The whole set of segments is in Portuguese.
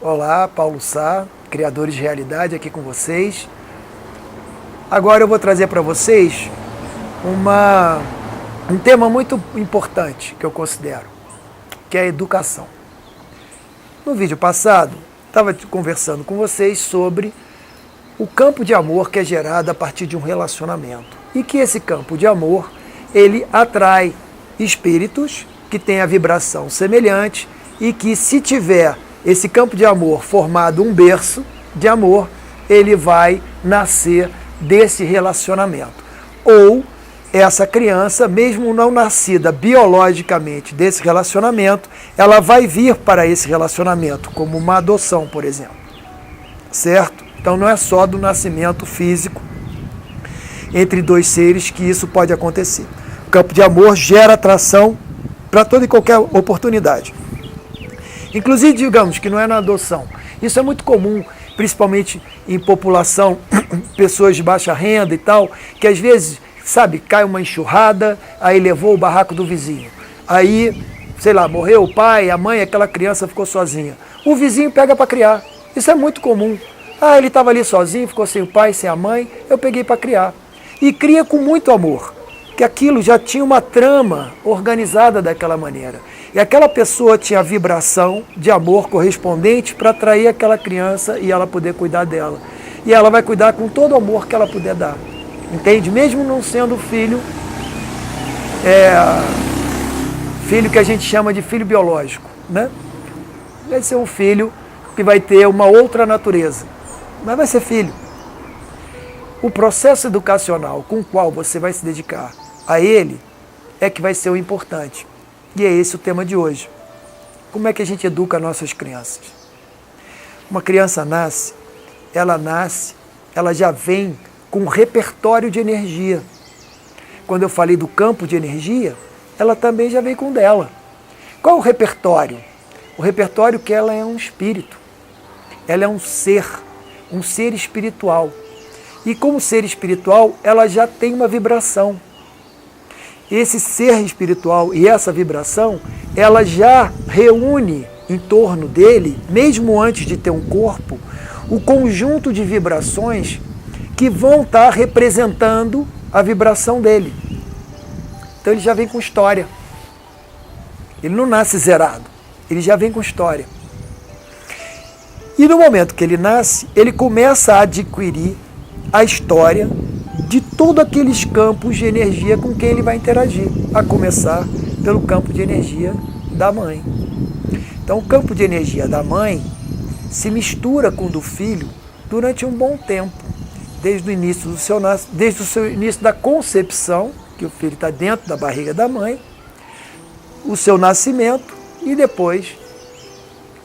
Olá, Paulo Sá, Criadores de Realidade, aqui com vocês. Agora eu vou trazer para vocês um tema muito importante que eu considero, que é a educação. No vídeo passado, estava conversando com vocês sobre o campo de amor que é gerado a partir de um relacionamento. E que esse campo de amor, ele atrai espíritos que têm a vibração semelhante e que, se tiver esse campo de amor formado um berço de amor, ele vai nascer desse relacionamento. Ou essa criança, mesmo não nascida biologicamente desse relacionamento, ela vai vir para esse relacionamento, como uma adoção, por exemplo. Certo? Então não é só do nascimento físico entre dois seres que isso pode acontecer. O campo de amor gera atração para toda e qualquer oportunidade. Inclusive, digamos que não é na adoção. Isso é muito comum, principalmente em população, pessoas de baixa renda e tal, que às vezes, sabe, cai uma enxurrada, aí levou o barraco do vizinho. Aí, sei lá, morreu o pai, a mãe, aquela criança ficou sozinha. O vizinho pega para criar. Isso é muito comum. Ah, ele estava ali sozinho, ficou sem o pai, sem a mãe, eu peguei para criar. E cria com muito amor, que aquilo já tinha uma trama organizada daquela maneira. E aquela pessoa tinha a vibração de amor correspondente para atrair aquela criança e ela poder cuidar dela. E ela vai cuidar com todo o amor que ela puder dar. Entende? Mesmo não sendo filho, filho que a gente chama de filho biológico, né? Vai ser um filho que vai ter uma outra natureza, mas vai ser filho. O processo educacional com o qual você vai se dedicar a ele é que vai ser o importante. E é esse o tema de hoje. Como é que a gente educa nossas crianças? Uma criança nasce, ela já vem com um repertório de energia. Quando eu falei do campo de energia, ela também já vem com dela. Qual é o repertório? O repertório que ela é um espírito. Ela é um ser espiritual. E como ser espiritual, ela já tem uma vibração. Esse ser espiritual e essa vibração, ela já reúne em torno dele, mesmo antes de ter um corpo, o conjunto de vibrações que vão estar representando a vibração dele. Então ele já vem com história. Ele não nasce zerado, ele já vem com história. E no momento que ele nasce, ele começa a adquirir a história de todos aqueles campos de energia com quem ele vai interagir, a começar pelo campo de energia da mãe. Então o campo de energia da mãe se mistura com o do filho durante um bom tempo, desde o início início da concepção, que o filho está dentro da barriga da mãe, o seu nascimento e depois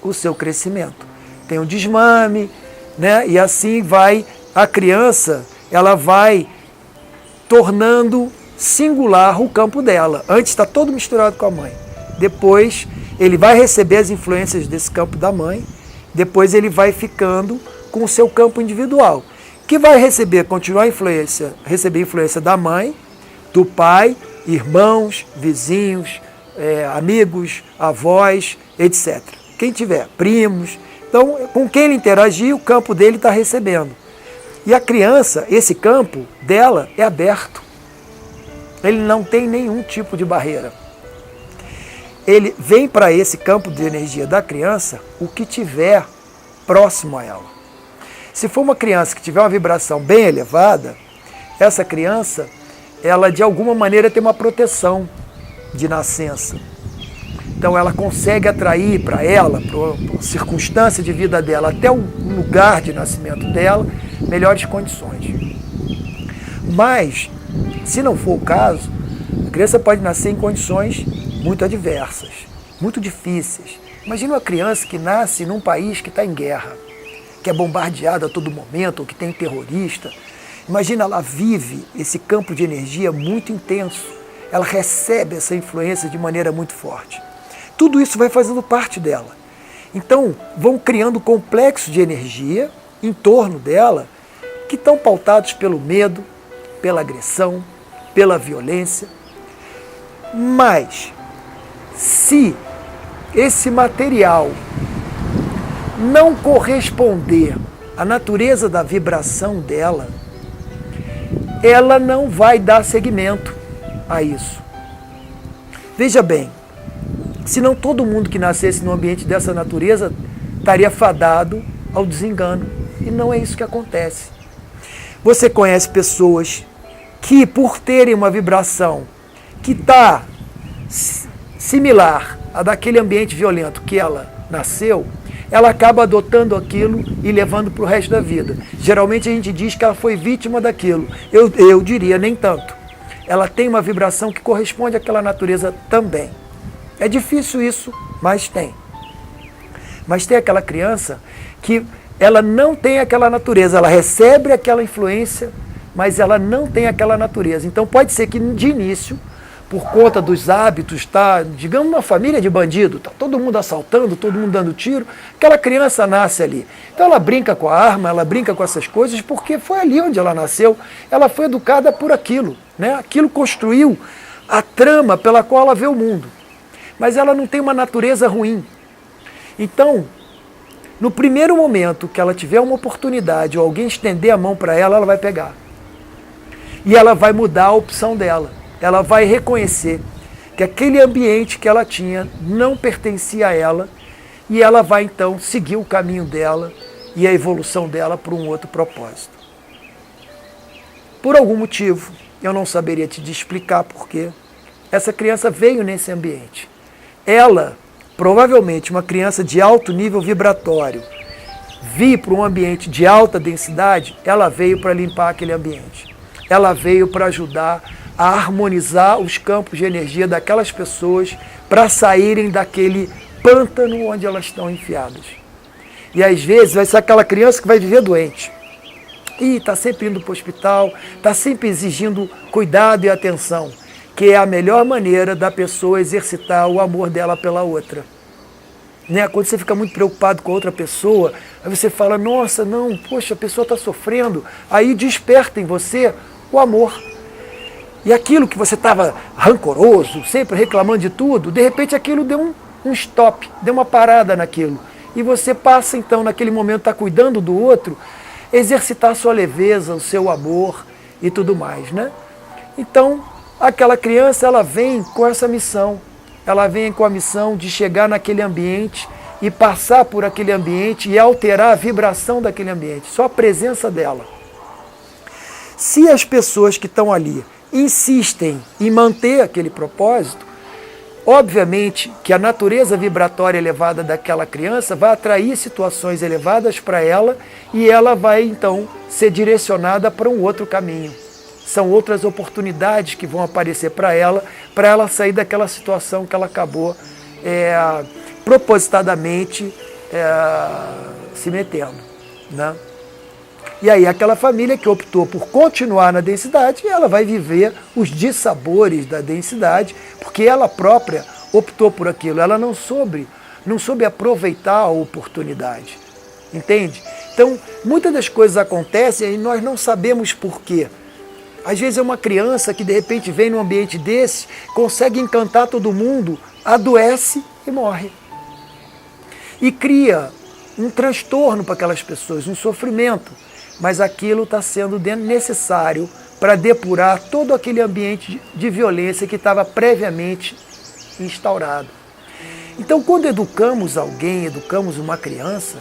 o seu crescimento. Tem o desmame, né? E assim vai a criança, ela vai tornando singular o campo dela. Antes está todo misturado com a mãe. Depois ele vai receber as influências desse campo da mãe. Depois ele vai ficando com o seu campo individual, que vai continuar receber influência da mãe, do pai, irmãos, vizinhos, amigos, avós, etc. Quem tiver, primos. Então, com quem ele interagir, o campo dele está recebendo. E a criança, esse campo dela é aberto. Ele não tem nenhum tipo de barreira. Ele vem para esse campo de energia da criança o que tiver próximo a ela. Se for uma criança que tiver uma vibração bem elevada, essa criança, ela de alguma maneira tem uma proteção de nascença. Então ela consegue atrair para ela, para a circunstância de vida dela, até o lugar de nascimento dela, melhores condições. Mas, se não for o caso, a criança pode nascer em condições muito adversas, muito difíceis. Imagina uma criança que nasce num país que está em guerra, que é bombardeado a todo momento, ou que tem terrorista. Imagina, ela vive esse campo de energia muito intenso. Ela recebe essa influência de maneira muito forte. Tudo isso vai fazendo parte dela. Então, vão criando complexos de energia em torno dela que estão pautados pelo medo, pela agressão, pela violência. Mas, se esse material não corresponder à natureza da vibração dela, ela não vai dar seguimento a isso. Veja bem, senão todo mundo que nascesse num ambiente dessa natureza estaria fadado ao desengano. E não é isso que acontece. Você conhece pessoas que, por terem uma vibração que está similar à daquele ambiente violento que ela nasceu, ela acaba adotando aquilo e levando para o resto da vida. Geralmente a gente diz que ela foi vítima daquilo. Eu diria, nem tanto. Ela tem uma vibração que corresponde àquela natureza também. É difícil isso, mas tem. Mas tem aquela criança que ela não tem aquela natureza, ela recebe aquela influência, mas ela não tem aquela natureza. Então pode ser que de início, por conta dos hábitos, tá, digamos uma família de bandido, tá todo mundo assaltando, todo mundo dando tiro, aquela criança nasce ali. Então ela brinca com a arma, ela brinca com essas coisas, porque foi ali onde ela nasceu, ela foi educada por aquilo, né? Aquilo construiu a trama pela qual ela vê o mundo. Mas ela não tem uma natureza ruim. Então, no primeiro momento que ela tiver uma oportunidade ou alguém estender a mão para ela, ela vai pegar. E ela vai mudar a opção dela. Ela vai reconhecer que aquele ambiente que ela tinha não pertencia a ela e ela vai então seguir o caminho dela e a evolução dela para um outro propósito. Por algum motivo, eu não saberia te explicar porquê, essa criança veio nesse ambiente. Ela, provavelmente uma criança de alto nível vibratório, vir para um ambiente de alta densidade, ela veio para limpar aquele ambiente. Ela veio para ajudar a harmonizar os campos de energia daquelas pessoas para saírem daquele pântano onde elas estão enfiadas. E às vezes vai ser aquela criança que vai viver doente. E está sempre indo para o hospital, está sempre exigindo cuidado e atenção, que é a melhor maneira da pessoa exercitar o amor dela pela outra. Né? Quando você fica muito preocupado com a outra pessoa, aí você fala, nossa, não, poxa, a pessoa está sofrendo, aí desperta em você o amor. E aquilo que você estava rancoroso, sempre reclamando de tudo, de repente aquilo deu um stop, deu uma parada naquilo. E você passa então, naquele momento, estar cuidando do outro, exercitar a sua leveza, o seu amor e tudo mais, né? Então, aquela criança, ela vem com essa missão. Ela vem com a missão de chegar naquele ambiente e passar por aquele ambiente e alterar a vibração daquele ambiente. Só a presença dela. Se as pessoas que estão ali insistem em manter aquele propósito, obviamente que a natureza vibratória elevada daquela criança vai atrair situações elevadas para ela e ela vai então ser direcionada para um outro caminho. São outras oportunidades que vão aparecer para ela sair daquela situação que ela acabou propositadamente se metendo, né? E aí aquela família que optou por continuar na densidade, ela vai viver os dissabores da densidade, porque ela própria optou por aquilo, ela não soube aproveitar a oportunidade, entende? Então, muitas das coisas acontecem e nós não sabemos por quê. Às vezes é uma criança que de repente vem num ambiente desse, consegue encantar todo mundo, adoece e morre. E cria um transtorno para aquelas pessoas, um sofrimento. Mas aquilo está sendo necessário para depurar todo aquele ambiente de violência que estava previamente instaurado. Então, quando educamos alguém, educamos uma criança,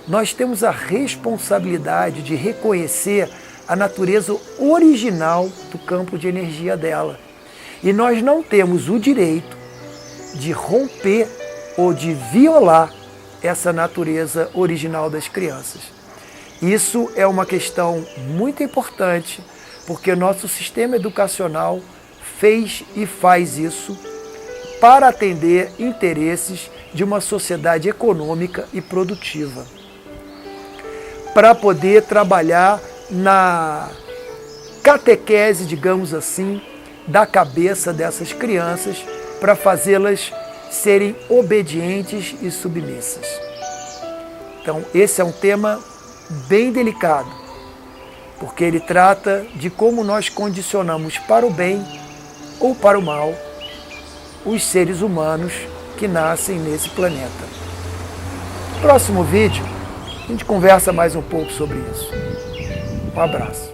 nós temos a responsabilidade de reconhecer a natureza original do campo de energia dela. E nós não temos o direito de romper ou de violar essa natureza original das crianças. Isso é uma questão muito importante, porque o nosso sistema educacional fez e faz isso para atender interesses de uma sociedade econômica e produtiva, para poder trabalhar na catequese, digamos assim, da cabeça dessas crianças, para fazê-las serem obedientes e submissas. Então, esse é um tema bem delicado, porque ele trata de como nós condicionamos para o bem ou para o mal os seres humanos que nascem nesse planeta. próximo vídeo, a gente conversa mais um pouco sobre isso. Um abraço.